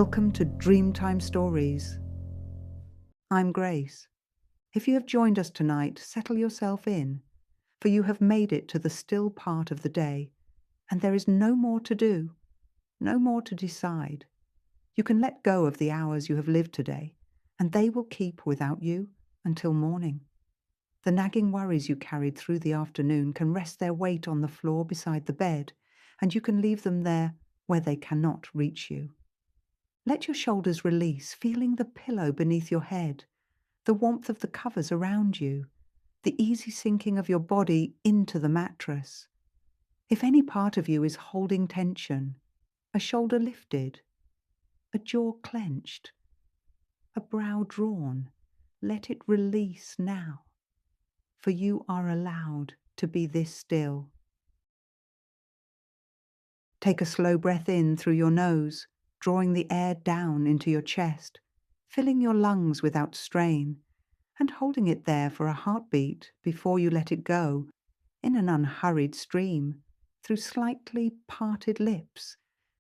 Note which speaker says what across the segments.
Speaker 1: Welcome to Dreamtime Stories. I'm Grace. If you have joined us tonight, settle yourself in, for you have made it to the still part of the day, and there is no more to do, no more to decide. You can let go of the hours you have lived today, and they will keep without you until morning. The nagging worries you carried through the afternoon can rest their weight on the floor beside the bed, and you can leave them there where they cannot reach you. Let your shoulders release, feeling the pillow beneath your head, the warmth of the covers around you, the easy sinking of your body into the mattress. If any part of you is holding tension, a shoulder lifted, a jaw clenched, a brow drawn, let it release now, for you are allowed to be this still. Take a slow breath in through your nose, drawing the air down into your chest, filling your lungs without strain, and holding it there for a heartbeat before you let it go in an unhurried stream through slightly parted lips,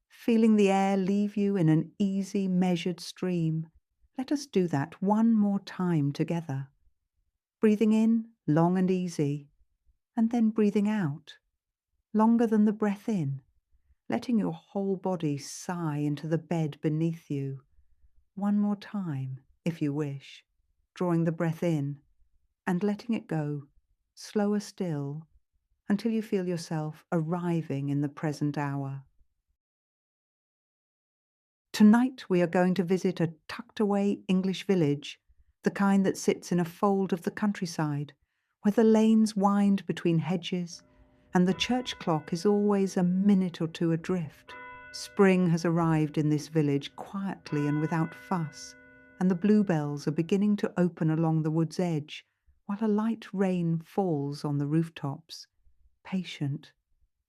Speaker 1: feeling the air leave you in an easy, measured stream. Let us do that one more time together. Breathing in, long and easy, and then breathing out, longer than the breath in, letting your whole body sigh into the bed beneath you. One more time, if you wish, drawing the breath in and letting it go, slower still, until you feel yourself arriving in the present hour. Tonight we are going to visit a tucked-away English village, the kind that sits in a fold of the countryside, where the lanes wind between hedges, and the church clock is always a minute or two adrift. Spring has arrived in this village quietly and without fuss, and the bluebells are beginning to open along the wood's edge, while a light rain falls on the rooftops, patient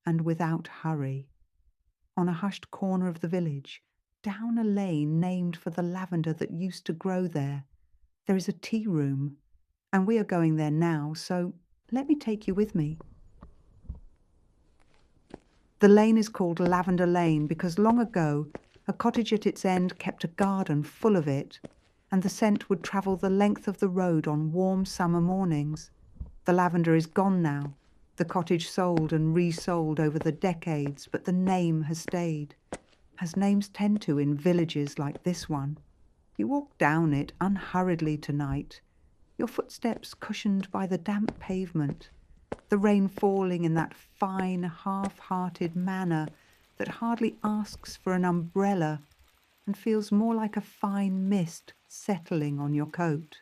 Speaker 1: and without hurry. On a hushed corner of the village, down a lane named for the lavender that used to grow there, there is a tea room, and we are going there now, so let me take you with me. The lane is called Lavender Lane because long ago a cottage at its end kept a garden full of it, and the scent would travel the length of the road on warm summer mornings. The lavender is gone now, the cottage sold and resold over the decades, but the name has stayed, as names tend to in villages like this one. You walk down it unhurriedly tonight, your footsteps cushioned by the damp pavement, the rain falling in that fine, half-hearted manner that hardly asks for an umbrella and feels more like a fine mist settling on your coat.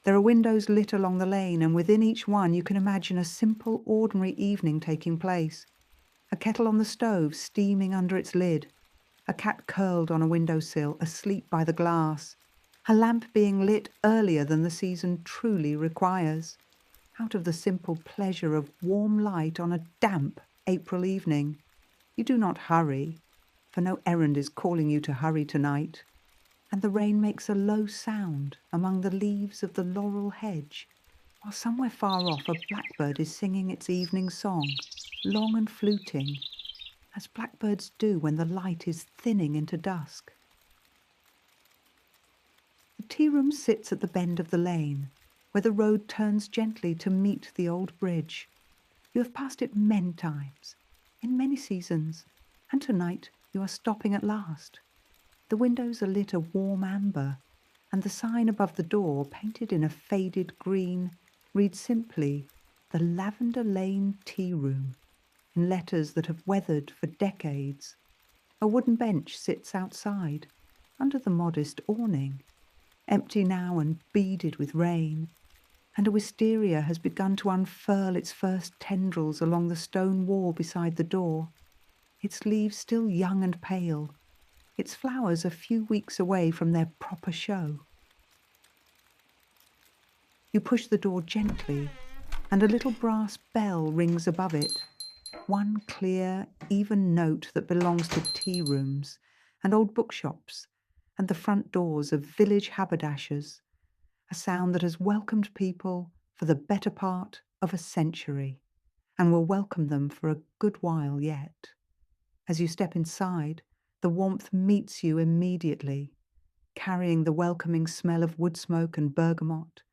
Speaker 1: There are windows lit along the lane, and within each one you can imagine a simple, ordinary evening taking place. A kettle on the stove steaming under its lid, a cat curled on a windowsill, asleep by the glass, a lamp being lit earlier than the season truly requires, out of the simple pleasure of warm light on a damp April evening. You do not hurry, for no errand is calling you to hurry tonight, and the rain makes a low sound among the leaves of the laurel hedge, while somewhere far off a blackbird is singing its evening song, long and fluting, as blackbirds do when the light is thinning into dusk. The tea room sits at the bend of the lane, where the road turns gently to meet the old bridge. You have passed it many times, in many seasons, and tonight you are stopping at last. The windows are lit a warm amber, and the sign above the door, painted in a faded green, reads simply, "The Lavender Lane Tea Room," in letters that have weathered for decades. A wooden bench sits outside, under the modest awning, empty now and beaded with rain, and a wisteria has begun to unfurl its first tendrils along the stone wall beside the door, its leaves still young and pale, its flowers a few weeks away from their proper show. You push the door gently, and a little brass bell rings above it, one clear, even note that belongs to tea rooms and old bookshops and the front doors of village haberdashers, a sound that has welcomed people for the better part of a century and will welcome them for a good while yet. As you step inside, the warmth meets you immediately, carrying the welcoming smell of wood smoke and bergamot,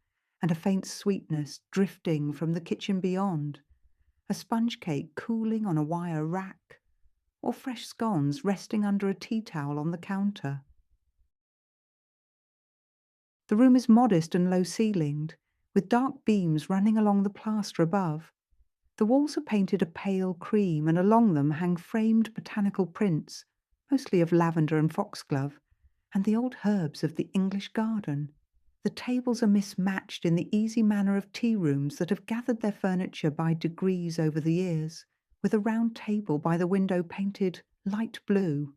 Speaker 1: and a faint sweetness drifting from the kitchen beyond, a sponge cake cooling on a wire rack, or fresh scones resting under a tea towel on the counter. The room is modest and low-ceilinged, with dark beams running along the plaster above. The walls are painted a pale cream, and along them hang framed botanical prints, mostly of lavender and foxglove, and the old herbs of the English garden. The tables are mismatched in the easy manner of tea rooms that have gathered their furniture by degrees over the years, with a round table by the window painted light blue,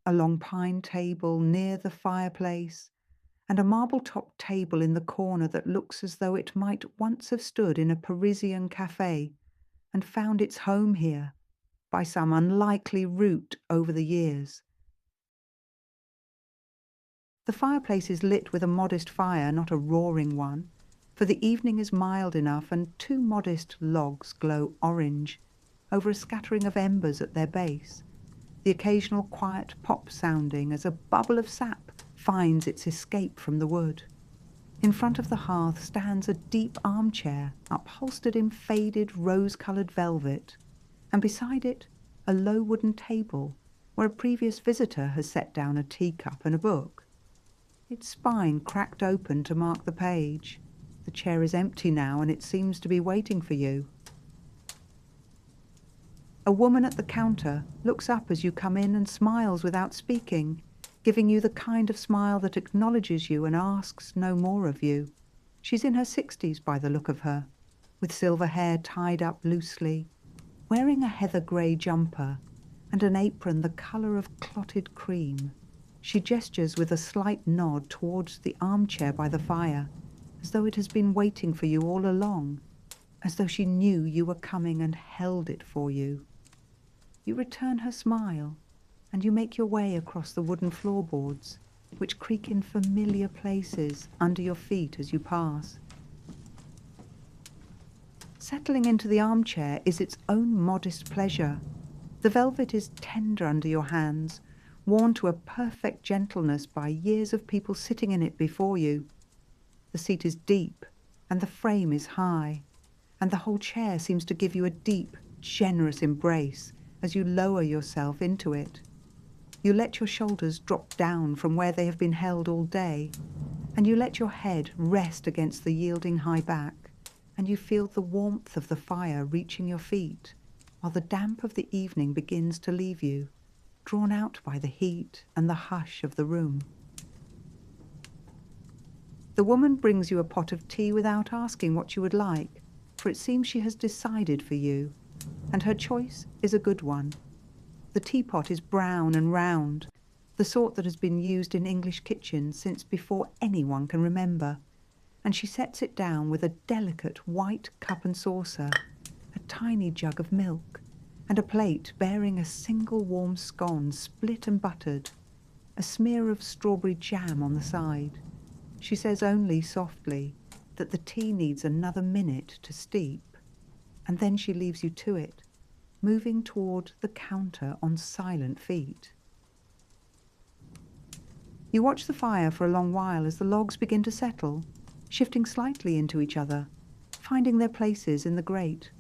Speaker 1: a long pine table near the fireplace, and a marble-topped table in the corner that looks as though it might once have stood in a Parisian café and found its home here by some unlikely route over the years. The fireplace is lit with a modest fire, not a roaring one, for the evening is mild enough, and two modest logs glow orange over a scattering of embers at their base, the occasional quiet pop sounding as a bubble of sap finds its escape from the wood. In front of the hearth stands a deep armchair upholstered in faded rose-coloured velvet, and beside it a low wooden table where a previous visitor has set down a teacup and a book, its spine cracked open to mark the page. The chair is empty now, and it seems to be waiting for you. A woman at the counter looks up as you come in and smiles without speaking, giving you the kind of smile that acknowledges you and asks no more of you. She's in her 60s by the look of her, with silver hair tied up loosely, wearing a heather grey jumper and an apron the colour of clotted cream. She gestures with a slight nod towards the armchair by the fire, as though it has been waiting for you all along, as though she knew you were coming and held it for you. You return her smile, and you make your way across the wooden floorboards, which creak in familiar places under your feet as you pass. Settling into the armchair is its own modest pleasure. The velvet is tender under your hands, worn to a perfect gentleness by years of people sitting in it before you. The seat is deep, and the frame is high, and the whole chair seems to give you a deep, generous embrace as you lower yourself into it. You let your shoulders drop down from where they have been held all day, and you let your head rest against the yielding high back, and you feel the warmth of the fire reaching your feet, while the damp of the evening begins to leave you, drawn out by the heat and the hush of the room. The woman brings you a pot of tea without asking what you would like, for it seems she has decided for you, and her choice is a good one. The teapot is brown and round, the sort that has been used in English kitchens since before anyone can remember, and she sets it down with a delicate white cup and saucer, a tiny jug of milk, and a plate bearing a single warm scone split and buttered, a smear of strawberry jam on the side. She says only softly that the tea needs another minute to steep, and then she leaves you to it, moving toward the counter on silent feet. You watch the fire for a long while as the logs begin to settle, shifting slightly into each other, finding their places in the grate.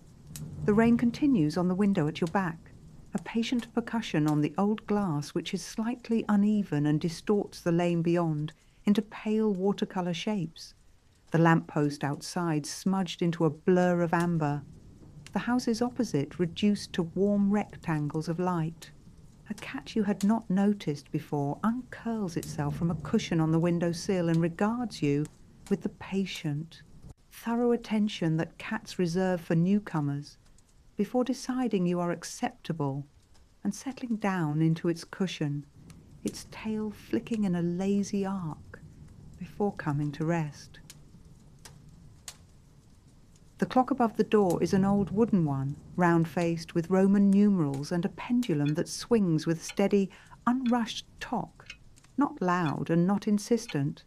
Speaker 1: The rain continues on the window at your back, a patient percussion on the old glass which is slightly uneven and distorts the lane beyond into pale watercolour shapes, the lamppost outside smudged into a blur of amber, the houses opposite reduced to warm rectangles of light. A cat you had not noticed before uncurls itself from a cushion on the windowsill and regards you with the patient, thorough attention that cats reserve for newcomers, before deciding you are acceptable and settling down into its cushion, its tail flicking in a lazy arc before coming to rest. The clock above the door is an old wooden one, round-faced with Roman numerals and a pendulum that swings with steady, unrushed tock, not loud and not insistent,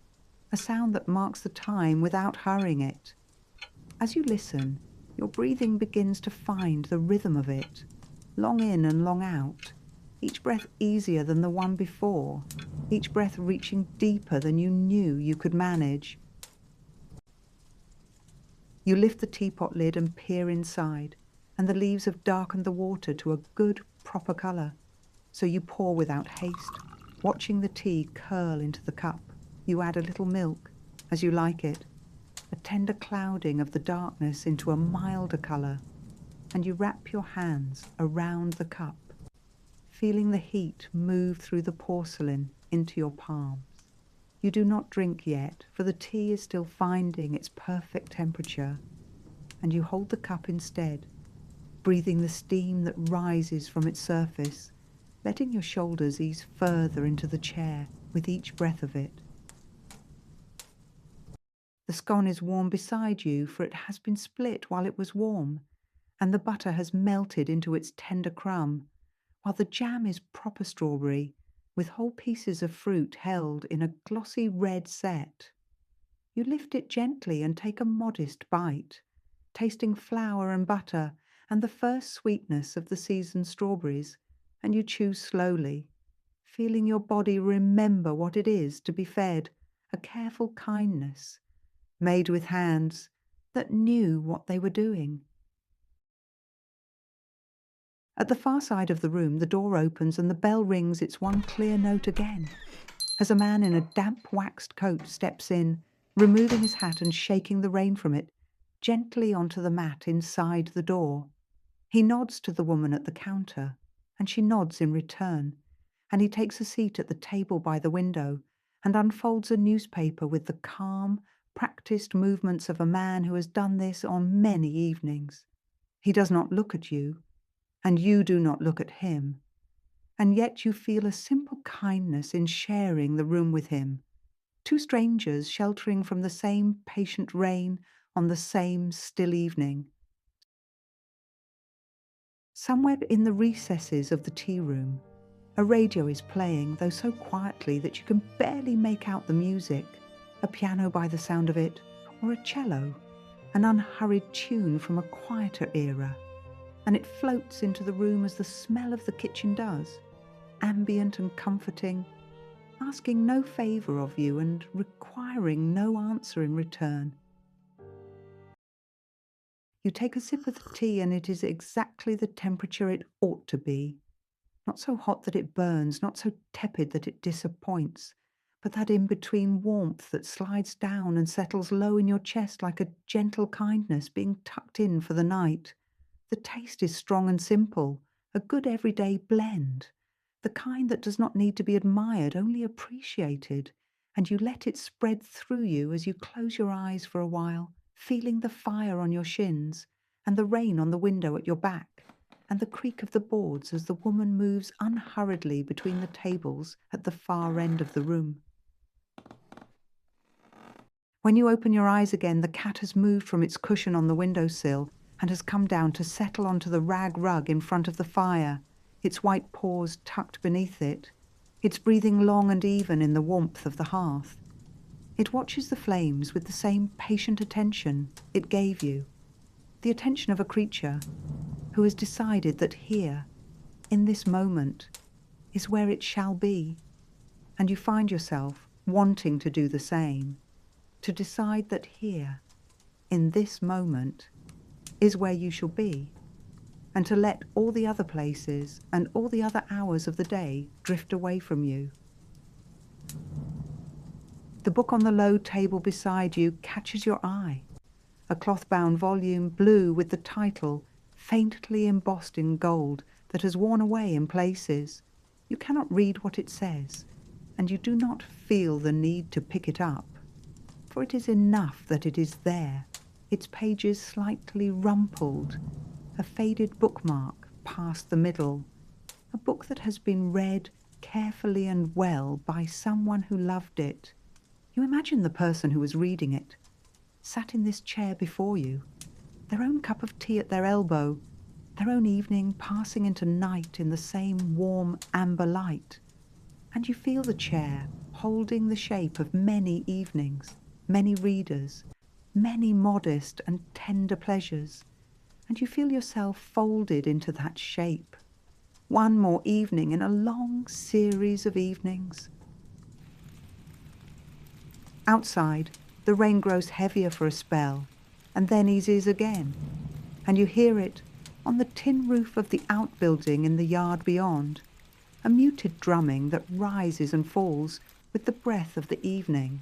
Speaker 1: a sound that marks the time without hurrying it. As you listen, your breathing begins to find the rhythm of it, long in and long out, each breath easier than the one before, each breath reaching deeper than you knew you could manage. You lift the teapot lid and peer inside, and the leaves have darkened the water to a good, proper colour. So you pour without haste, watching the tea curl into the cup. You add a little milk, as you like it, a tender clouding of the darkness into a milder colour, and you wrap your hands around the cup, feeling the heat move through the porcelain into your palms. You do not drink yet, for the tea is still finding its perfect temperature, and you hold the cup instead, breathing the steam that rises from its surface, letting your shoulders ease further into the chair with each breath of it. The scone is warm beside you, for it has been split while it was warm, and the butter has melted into its tender crumb, while the jam is proper strawberry, with whole pieces of fruit held in a glossy red set. You lift it gently and take a modest bite, tasting flour and butter and the first sweetness of the seasoned strawberries, and you chew slowly, feeling your body remember what it is to be fed a careful kindness, made with hands that knew what they were doing. At the far side of the room, the door opens and the bell rings its one clear note again, as a man in a damp waxed coat steps in, removing his hat and shaking the rain from it gently onto the mat inside the door. He nods to the woman at the counter, and she nods in return, and he takes a seat at the table by the window and unfolds a newspaper with the calm, practiced movements of a man who has done this on many evenings. He does not look at you, and you do not look at him, and yet you feel a simple kindness in sharing the room with him, two strangers sheltering from the same patient rain on the same still evening. Somewhere in the recesses of the tea room, a radio is playing, though so quietly that you can barely make out the music, a piano by the sound of it, or a cello, an unhurried tune from a quieter era, and it floats into the room as the smell of the kitchen does, ambient and comforting, asking no favour of you and requiring no answer in return. You take a sip of the tea and it is exactly the temperature it ought to be. Not so hot that it burns, not so tepid that it disappoints, but that in-between warmth that slides down and settles low in your chest like a gentle kindness being tucked in for the night. The taste is strong and simple, a good everyday blend, the kind that does not need to be admired, only appreciated, and you let it spread through you as you close your eyes for a while, feeling the fire on your shins and the rain on the window at your back, and the creak of the boards as the woman moves unhurriedly between the tables at the far end of the room. When you open your eyes again, the cat has moved from its cushion on the windowsill and has come down to settle onto the rag rug in front of the fire, its white paws tucked beneath it, its breathing long and even in the warmth of the hearth. It watches the flames with the same patient attention it gave you, the attention of a creature who has decided that here, in this moment, is where it shall be, and you find yourself wanting to do the same, to decide that here, in this moment, is where you shall be, and to let all the other places and all the other hours of the day drift away from you. The book on the low table beside you catches your eye, a cloth-bound volume, blue with the title faintly embossed in gold that has worn away in places. You cannot read what it says, and you do not feel the need to pick it up, for it is enough that it is there, its pages slightly rumpled, a faded bookmark past the middle, a book that has been read carefully and well by someone who loved it. You imagine the person who was reading it, sat in this chair before you, their own cup of tea at their elbow, their own evening passing into night in the same warm amber light, and you feel the chair holding the shape of many evenings, many readers, many modest and tender pleasures, and you feel yourself folded into that shape. One more evening in a long series of evenings. Outside, the rain grows heavier for a spell, and then eases again, and you hear it on the tin roof of the outbuilding in the yard beyond, a muted drumming that rises and falls with the breath of the evening.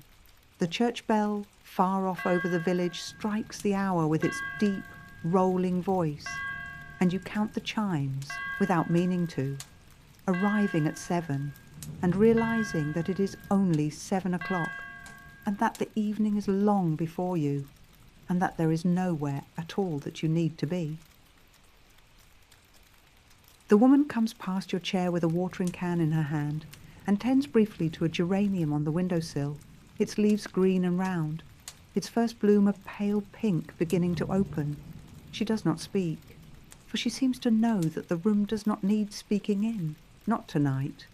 Speaker 1: The church bell, far off over the village, strikes the hour with its deep, rolling voice, and you count the chimes without meaning to, arriving at 7 and realizing that it is only 7 o'clock, and that the evening is long before you, and that there is nowhere at all that you need to be. The woman comes past your chair with a watering can in her hand and tends briefly to a geranium on the windowsill, its leaves green and round, its first bloom a pale pink beginning to open. She does not speak, for she seems to know that the room does not need speaking in, not tonight,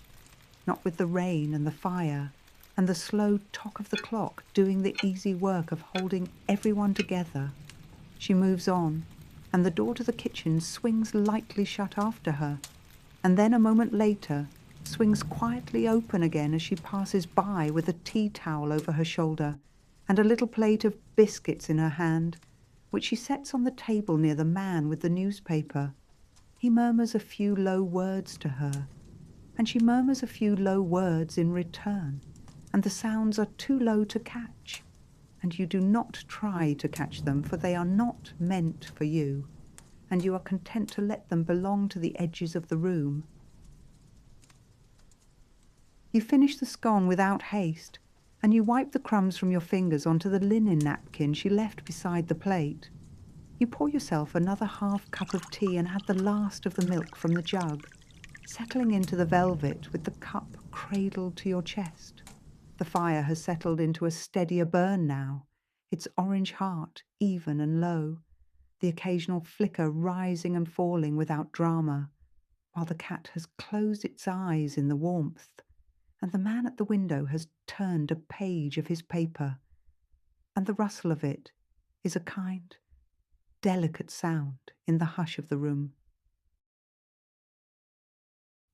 Speaker 1: not with the rain and the fire, and the slow tock of the clock doing the easy work of holding everyone together. She moves on, and the door to the kitchen swings lightly shut after her, and then a moment later swings quietly open again as she passes by with a tea towel over her shoulder and a little plate of biscuits in her hand, which she sets on the table near the man with the newspaper. He murmurs a few low words to her, and she murmurs a few low words in return, and the sounds are too low to catch, and you do not try to catch them, for they are not meant for you, and you are content to let them belong to the edges of the room. You finish the scone without haste, and you wipe the crumbs from your fingers onto the linen napkin she left beside the plate. You pour yourself another half cup of tea and add the last of the milk from the jug, settling into the velvet with the cup cradled to your chest. The fire has settled into a steadier burn now, its orange heart even and low, the occasional flicker rising and falling without drama, while the cat has closed its eyes in the warmth, and the man at the window has turned a page of his paper, and the rustle of it is a kind, delicate sound in the hush of the room.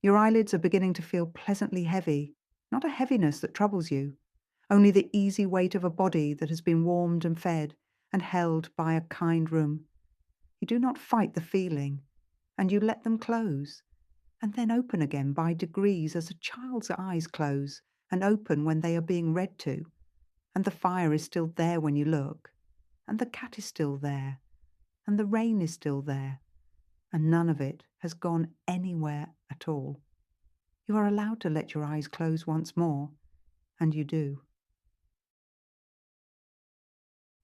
Speaker 1: Your eyelids are beginning to feel pleasantly heavy, not a heaviness that troubles you, only the easy weight of a body that has been warmed and fed and held by a kind room. You do not fight the feeling, and you let them close, and then open again by degrees as a child's eyes close and open when they are being read to, and the fire is still there when you look, and the cat is still there, and the rain is still there, and none of it has gone anywhere at all. You are allowed to let your eyes close once more, and you do.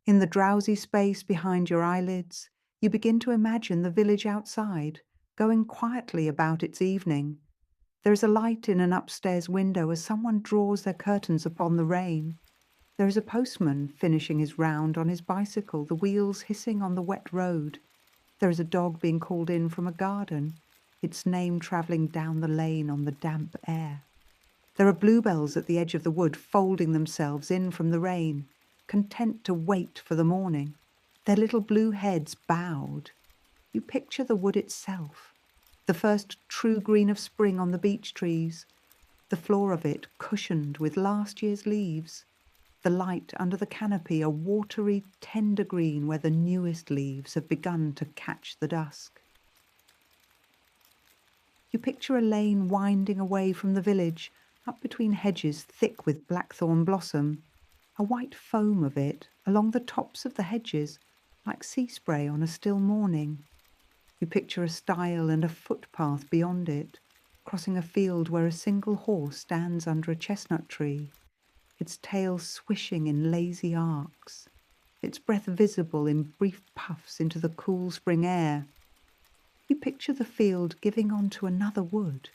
Speaker 1: In the drowsy space behind your eyelids, you begin to imagine the village outside, going quietly about its evening. There is a light in an upstairs window as someone draws their curtains upon the rain. There is a postman finishing his round on his bicycle, the wheels hissing on the wet road. There is a dog being called in from a garden, its name travelling down the lane on the damp air. There are bluebells at the edge of the wood folding themselves in from the rain, content to wait for the morning, their little blue heads bowed. You picture the wood itself, the first true green of spring on the beech trees, the floor of it cushioned with last year's leaves, the light under the canopy a watery, tender green where the newest leaves have begun to catch the dusk. You picture a lane winding away from the village, up between hedges thick with blackthorn blossom, a white foam of it along the tops of the hedges, like sea spray on a still morning. You picture a stile and a footpath beyond it, crossing a field where a single horse stands under a chestnut tree, its tail swishing in lazy arcs, its breath visible in brief puffs into the cool spring air. You picture the field giving on to another wood,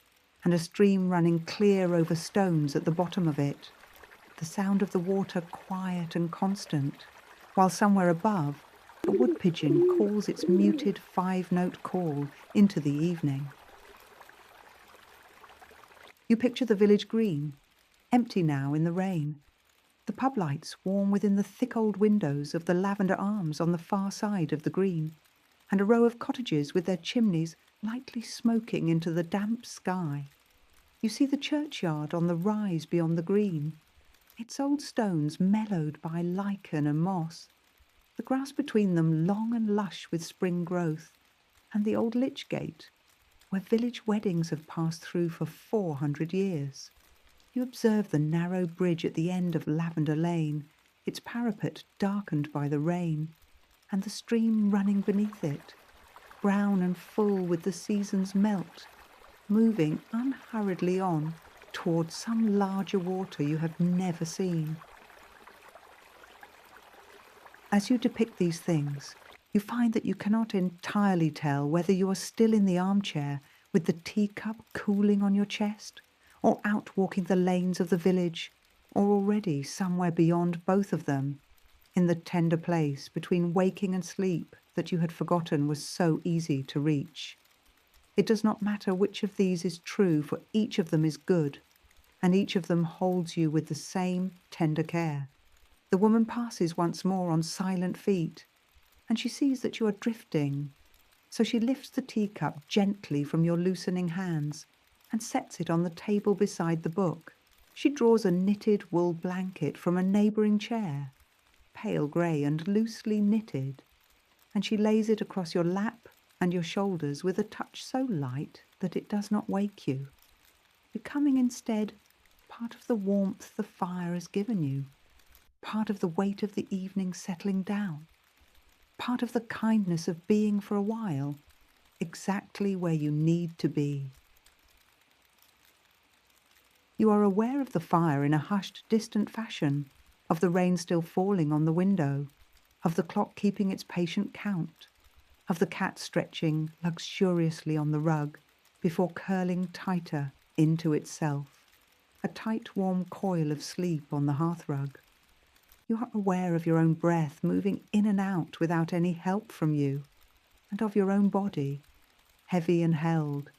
Speaker 1: and a stream running clear over stones at the bottom of it, the sound of the water quiet and constant, while somewhere above a wood pigeon calls its muted 5-note call into the evening. You picture the village green, empty now in the rain, the pub lights warm within the thick old windows of the Lavender Arms on the far side of the green, and a row of cottages with their chimneys lightly smoking into the damp sky. You see the churchyard on the rise beyond the green, its old stones mellowed by lichen and moss, the grass between them long and lush with spring growth, and the old lich gate, where village weddings have passed through for 400 years. You observe the narrow bridge at the end of Lavender Lane, its parapet darkened by the rain, and the stream running beneath it, brown and full with the season's melt, moving unhurriedly on towards some larger water you have never seen. As you depict these things, you find that you cannot entirely tell whether you are still in the armchair with the teacup cooling on your chest, or out walking the lanes of the village, or already somewhere beyond both of them, in the tender place between waking and sleep that you had forgotten was so easy to reach. It does not matter which of these is true, for each of them is good, and each of them holds you with the same tender care. The woman passes once more on silent feet, and she sees that you are drifting, so she lifts the teacup gently from your loosening hands and sets it on the table beside the book. She draws a knitted wool blanket from a neighbouring chair, pale grey and loosely knitted, and she lays it across your lap and your shoulders with a touch so light that it does not wake you, becoming instead part of the warmth the fire has given you, part of the weight of the evening settling down, part of the kindness of being for a while exactly where you need to be. You are aware of the fire in a hushed, distant fashion, of the rain still falling on the window, of the clock keeping its patient count, of the cat stretching luxuriously on the rug before curling tighter into itself, a tight warm coil of sleep on the hearthrug. You are aware of your own breath moving in and out without any help from you, and of your own body, heavy and held,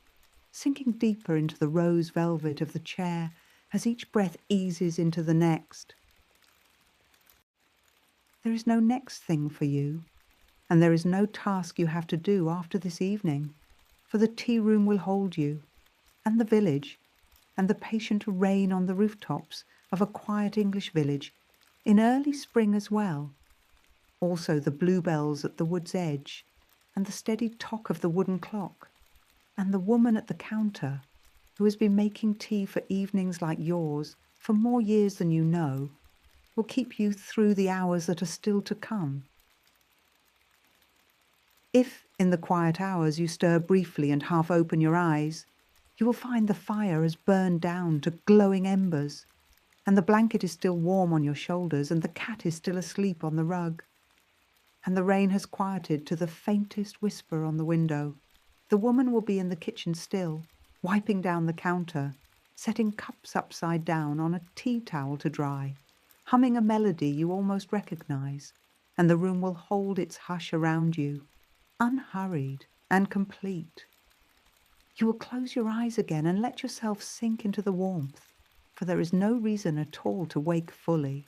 Speaker 1: sinking deeper into the rose velvet of the chair as each breath eases into the next. There is no next thing for you, and there is no task you have to do after this evening, for the tea room will hold you, and the village, and the patient rain on the rooftops of a quiet English village, in early spring as well, also the bluebells at the wood's edge, and the steady tock of the wooden clock, and the woman at the counter, who has been making tea for evenings like yours for more years than you know, will keep you through the hours that are still to come. If, in the quiet hours, you stir briefly and half open your eyes, you will find the fire has burned down to glowing embers, and the blanket is still warm on your shoulders, and the cat is still asleep on the rug, and the rain has quieted to the faintest whisper on the window. The woman will be in the kitchen still, wiping down the counter, setting cups upside down on a tea towel to dry, humming a melody you almost recognize, and the room will hold its hush around you, unhurried and complete. You will close your eyes again and let yourself sink into the warmth, for there is no reason at all to wake fully,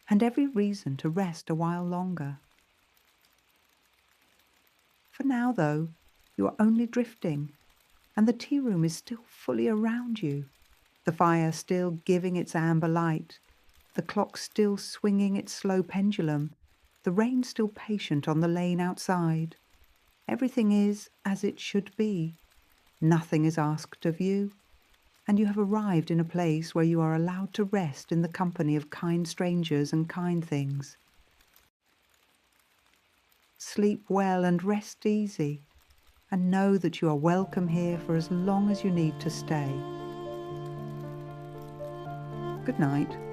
Speaker 1: and every reason to rest a while longer. For now, though, you are only drifting, and the tea room is still fully around you, the fire still giving its amber light, the clock still swinging its slow pendulum, the rain still patient on the lane outside. Everything is as it should be. Nothing is asked of you, and you have arrived in a place where you are allowed to rest in the company of kind strangers and kind things. Sleep well and rest easy, and know that you are welcome here for as long as you need to stay. Good night.